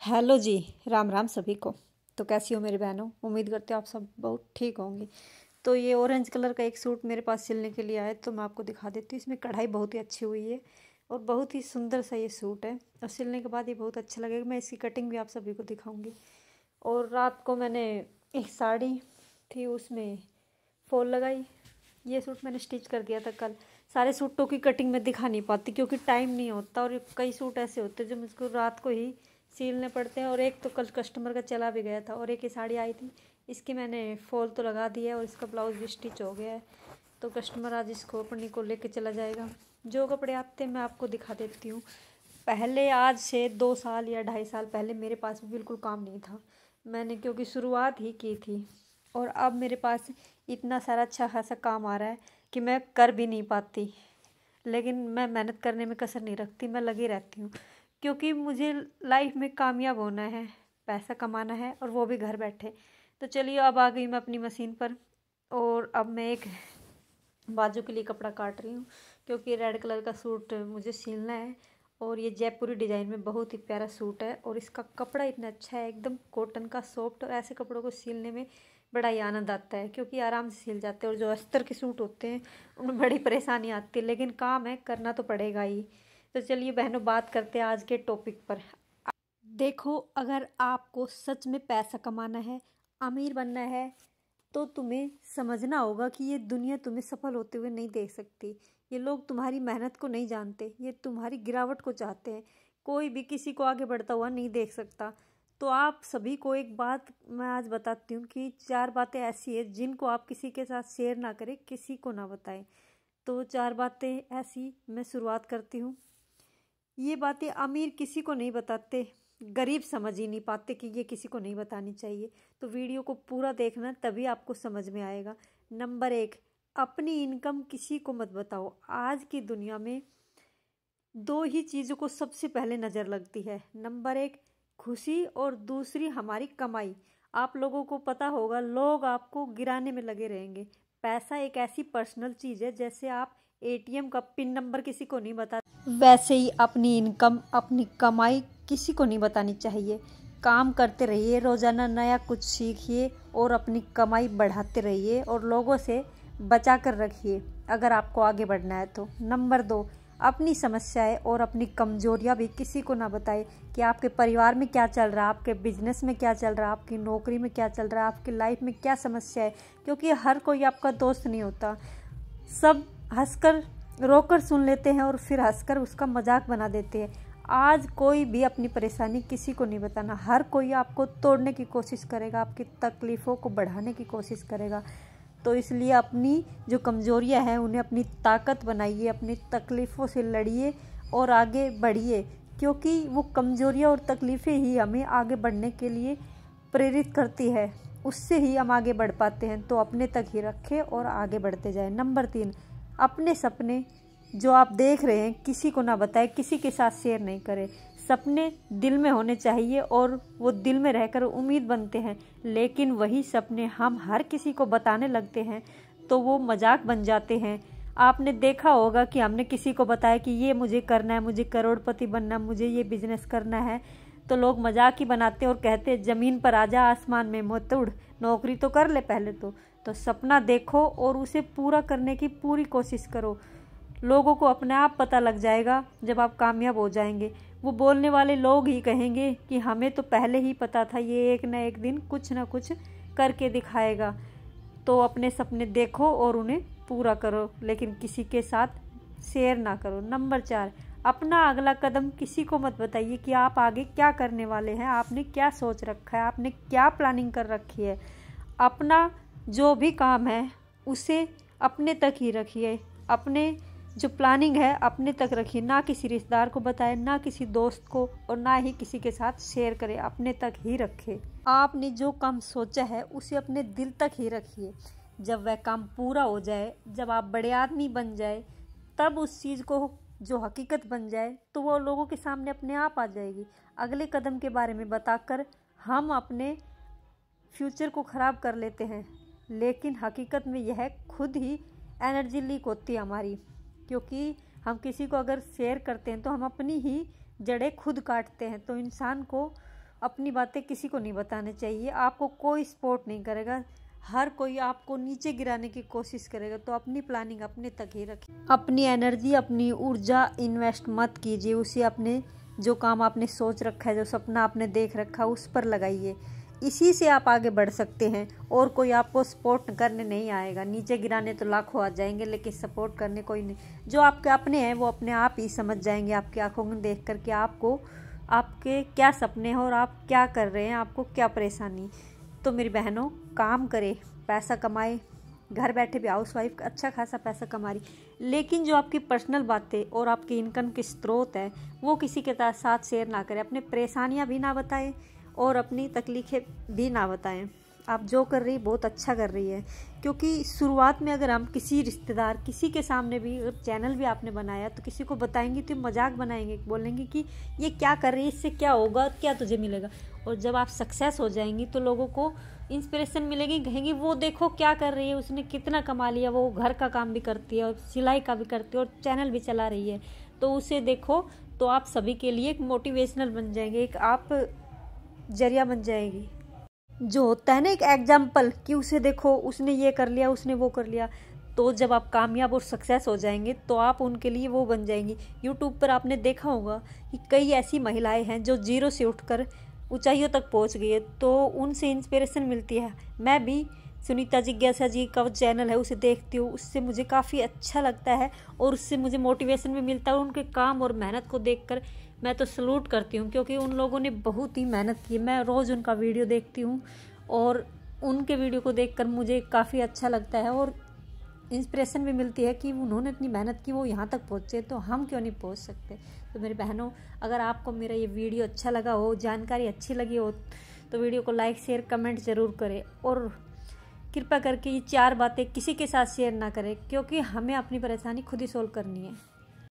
Hello जी। राम राम सभी को। तो कैसी हो मेरी बहनों, उम्मीद करते हो आप सब बहुत ठीक होंगे। तो ये ऑरेंज कलर का एक सूट मेरे पास सिलने के लिए आया, तो मैं आपको दिखा देती हूँ। इसमें कढ़ाई बहुत ही अच्छी हुई है और बहुत ही सुंदर सा ये सूट है और सिलने के बाद ये बहुत अच्छा लगेगा। मैं इसकी कटिंग भी आप सभी को दिखाऊंगी। और रात को मैंने एक साड़ी थी उसमें फॉल लगाई। ये सूट मैंने स्टिच कर दिया था कल। सारे सूटों की कटिंग मैं दिखा नहीं पाती क्योंकि टाइम नहीं होता, और कई सूट ऐसे होते हैं जो मुझको रात को ही सिलने पड़ते हैं। और एक तो कल कस्टमर का चला भी गया था, और एक ये साड़ी आई थी, इसकी मैंने फॉल तो लगा दिया है और इसका ब्लाउज भी स्टिच हो गया है। तो कस्टमर आज इसको अपनी को लेके चला जाएगा। जो कपड़े आते हैं मैं आपको दिखा देती हूँ। पहले आज से 2 साल या 2.5 साल पहले मेरे पास भी बिल्कुल काम नहीं था। मैंने क्योंकि शुरुआत ही की थी, और अब मेरे पास इतना सारा अच्छा खासा काम आ रहा है कि मैं कर भी नहीं पाती। लेकिन मैं मेहनत करने में कसर नहीं रखती, मैं लगी रहती हूँ क्योंकि मुझे लाइफ में कामयाब होना है, पैसा कमाना है, और वो भी घर बैठे। तो चलिए अब आ गई मैं अपनी मशीन पर, और अब मैं एक बाजू के लिए कपड़ा काट रही हूँ क्योंकि रेड कलर का सूट मुझे सिलना है। और ये जयपुरी डिज़ाइन में बहुत ही प्यारा सूट है, और इसका कपड़ा इतना अच्छा है, एकदम कॉटन का सॉफ्ट। और ऐसे कपड़ों को सिलने में बड़ा ही आनंद आता है क्योंकि आराम से सिल जाते हैं। और जो अस्तर के सूट होते हैं उनमें बड़ी परेशानी आती है, लेकिन काम है, करना तो पड़ेगा ही। तो चलिए बहनों, बात करते हैं आज के टॉपिक पर। देखो, अगर आपको सच में पैसा कमाना है, अमीर बनना है, तो तुम्हें समझना होगा कि ये दुनिया तुम्हें सफल होते हुए नहीं देख सकती। ये लोग तुम्हारी मेहनत को नहीं जानते, ये तुम्हारी गिरावट को चाहते हैं। कोई भी किसी को आगे बढ़ता हुआ नहीं देख सकता। तो आप सभी को एक बात मैं आज बताती हूँ कि 4 बातें ऐसी है जिनको आप किसी के साथ शेयर ना करें, किसी को ना बताएं। तो 4 बातें ऐसी मैं शुरुआत करती हूँ। ये बातें अमीर किसी को नहीं बताते, गरीब समझ ही नहीं पाते कि ये किसी को नहीं बतानी चाहिए। तो वीडियो को पूरा देखना, तभी आपको समझ में आएगा। नंबर 1, अपनी इनकम किसी को मत बताओ। आज की दुनिया में 2 ही चीज़ों को सबसे पहले नज़र लगती है। नंबर 1 खुशी, और दूसरी हमारी कमाई। आप लोगों को पता होगा, लोग आपको गिराने में लगे रहेंगे। पैसा एक ऐसी पर्सनल चीज़ है, जैसे आप ATM का पिन नंबर किसी को नहीं बता, वैसे ही अपनी इनकम, अपनी कमाई किसी को नहीं बतानी चाहिए। काम करते रहिए, रोजाना नया कुछ सीखिए और अपनी कमाई बढ़ाते रहिए, और लोगों से बचा कर रखिए अगर आपको आगे बढ़ना है तो। नंबर 2, अपनी समस्याएं और अपनी कमजोरियां भी किसी को ना बताएं कि आपके परिवार में क्या चल रहा है, आपके बिजनेस में क्या चल रहा है, आपकी नौकरी में क्या चल रहा है, आपकी लाइफ में क्या समस्या है। क्योंकि हर कोई आपका दोस्त नहीं होता। सब हंसकर रोकर सुन लेते हैं और फिर हंसकर उसका मजाक बना देते हैं। आज कोई भी अपनी परेशानी किसी को नहीं बताना। हर कोई आपको तोड़ने की कोशिश करेगा, आपकी तकलीफ़ों को बढ़ाने की कोशिश करेगा। तो इसलिए अपनी जो कमजोरियां हैं उन्हें अपनी ताकत बनाइए, अपनी तकलीफ़ों से लड़िए और आगे बढ़िए, क्योंकि वो कमजोरियां और तकलीफ़ें ही हमें आगे बढ़ने के लिए प्रेरित करती है। उससे ही हम आगे बढ़ पाते हैं। तो अपने तक ही रखें और आगे बढ़ते जाएं। नंबर 3, अपने सपने जो आप देख रहे हैं किसी को ना बताएं, किसी के साथ शेयर नहीं करें। सपने दिल में होने चाहिए और वो दिल में रहकर उम्मीद बनते हैं, लेकिन वही सपने हम हर किसी को बताने लगते हैं तो वो मजाक बन जाते हैं। आपने देखा होगा कि हमने किसी को बताया कि ये मुझे करना है, मुझे करोड़पति बनना है, मुझे ये बिजनेस करना है, तो लोग मजाक ही बनाते और कहते ज़मीन पर आजा, आसमान में मत उड़, नौकरी तो कर ले पहले तो सपना देखो और उसे पूरा करने की पूरी कोशिश करो। लोगों को अपने आप पता लग जाएगा जब आप कामयाब हो जाएंगे। वो बोलने वाले लोग ही कहेंगे कि हमें तो पहले ही पता था, ये एक न एक दिन कुछ ना कुछ करके दिखाएगा। तो अपने सपने देखो और उन्हें पूरा करो, लेकिन किसी के साथ शेयर ना करो। नंबर 4, अपना अगला कदम किसी को मत बताइए कि आप आगे क्या करने वाले हैं, आपने क्या सोच रखा है, आपने क्या प्लानिंग कर रखी है। अपना जो भी काम है उसे अपने तक ही रखिए। अपने जो प्लानिंग है अपने तक रखिए, ना किसी रिश्तेदार को बताएं, ना किसी दोस्त को, और ना ही किसी के साथ शेयर करें। अपने तक ही रखें। आपने जो काम सोचा है उसे अपने दिल तक ही रखिए। जब वह काम पूरा हो जाए, जब आप बड़े आदमी बन जाए, तब उस चीज़ को जो हकीकत बन जाए तो वो लोगों के सामने अपने आप आ जाएगी। अगले कदम के बारे में बताकर हम अपने फ्यूचर को ख़राब कर लेते हैं, लेकिन हकीकत में यह खुद ही एनर्जी लीक होती है हमारी। क्योंकि हम किसी को अगर शेयर करते हैं तो हम अपनी ही जड़ें खुद काटते हैं। तो इंसान को अपनी बातें किसी को नहीं बतानी चाहिए। आपको कोई सपोर्ट नहीं करेगा, हर कोई आपको नीचे गिराने की कोशिश करेगा। तो अपनी प्लानिंग अपने तक ही रखिए, अपनी एनर्जी अपनी ऊर्जा इन्वेस्ट मत कीजिए, उसे अपने जो काम आपने सोच रखा है, जो सपना आपने देख रखा है उस पर लगाइए। इसी से आप आगे बढ़ सकते हैं और कोई आपको सपोर्ट करने नहीं आएगा। नीचे गिराने तो लाखों आ जाएंगे, लेकिन सपोर्ट करने कोई नहीं। जो आपके अपने हैं वो अपने आप ही समझ जाएंगे आपकी आंखों में देख कर के आपको आपके क्या सपने हैं और आप क्या कर रहे हैं, आपको क्या परेशानी। तो मेरी बहनों, काम करें, पैसा कमाए, घर बैठे भी हाउसवाइफ अच्छा खासा पैसा कमा रही, लेकिन जो आपकी पर्सनल बातें और आपकी इनकम के स्रोत है वो किसी के साथ शेयर ना करें। अपनी परेशानियां भी ना बताएं और अपनी तकलीफ़ें भी ना बताएं। आप जो कर रही बहुत अच्छा कर रही है, क्योंकि शुरुआत में अगर हम किसी रिश्तेदार किसी के सामने भी चैनल भी आपने बनाया तो किसी को बताएंगे तो मजाक बनाएंगे, बोलेंगे कि ये क्या कर रही है, इससे क्या होगा, क्या तुझे मिलेगा। और जब आप सक्सेस हो जाएंगी तो लोगों को इंस्पिरेशन मिलेगी, कहेंगे वो देखो क्या कर रही है, उसने कितना कमा लिया, वो घर का काम भी करती है और सिलाई का भी करती है और चैनल भी चला रही है, तो उसे देखो। तो आप सभी के लिए एक मोटिवेशनल बन जाएंगे, एक आप जरिया बन जाएगी। जो होता है ना एक एग्जाम्पल कि उसे देखो उसने ये कर लिया, उसने वो कर लिया। तो जब आप कामयाब और सक्सेस हो जाएंगे तो आप उनके लिए वो बन जाएंगी। यूट्यूब पर आपने देखा होगा कि कई ऐसी महिलाएं हैं जो जीरो से उठकर ऊंचाइयों तक पहुंच गई है, तो उनसे इंस्पिरेशन मिलती है। मैं भी सुनीता जिज्ञासा जी का चैनल है उसे देखती हूँ, उससे मुझे काफ़ी अच्छा लगता है और उससे मुझे मोटिवेशन भी मिलता है। उनके काम और मेहनत को देखकर मैं तो सलूट करती हूँ, क्योंकि उन लोगों ने बहुत ही मेहनत की। मैं रोज़ उनका वीडियो देखती हूँ और उनके वीडियो को देखकर मुझे काफ़ी अच्छा लगता है और इंस्पिरेशन भी मिलती है कि उन्होंने इतनी मेहनत की, वो यहाँ तक पहुँचे, तो हम क्यों नहीं पहुँच सकते। तो मेरी बहनों, अगर आपको मेरा ये वीडियो अच्छा लगा हो, जानकारी अच्छी लगी हो, तो वीडियो को लाइक शेयर कमेंट ज़रूर करें और कृपा करके ये 4 बातें किसी के साथ शेयर ना करें, क्योंकि हमें अपनी परेशानी खुद ही सोल्व करनी है।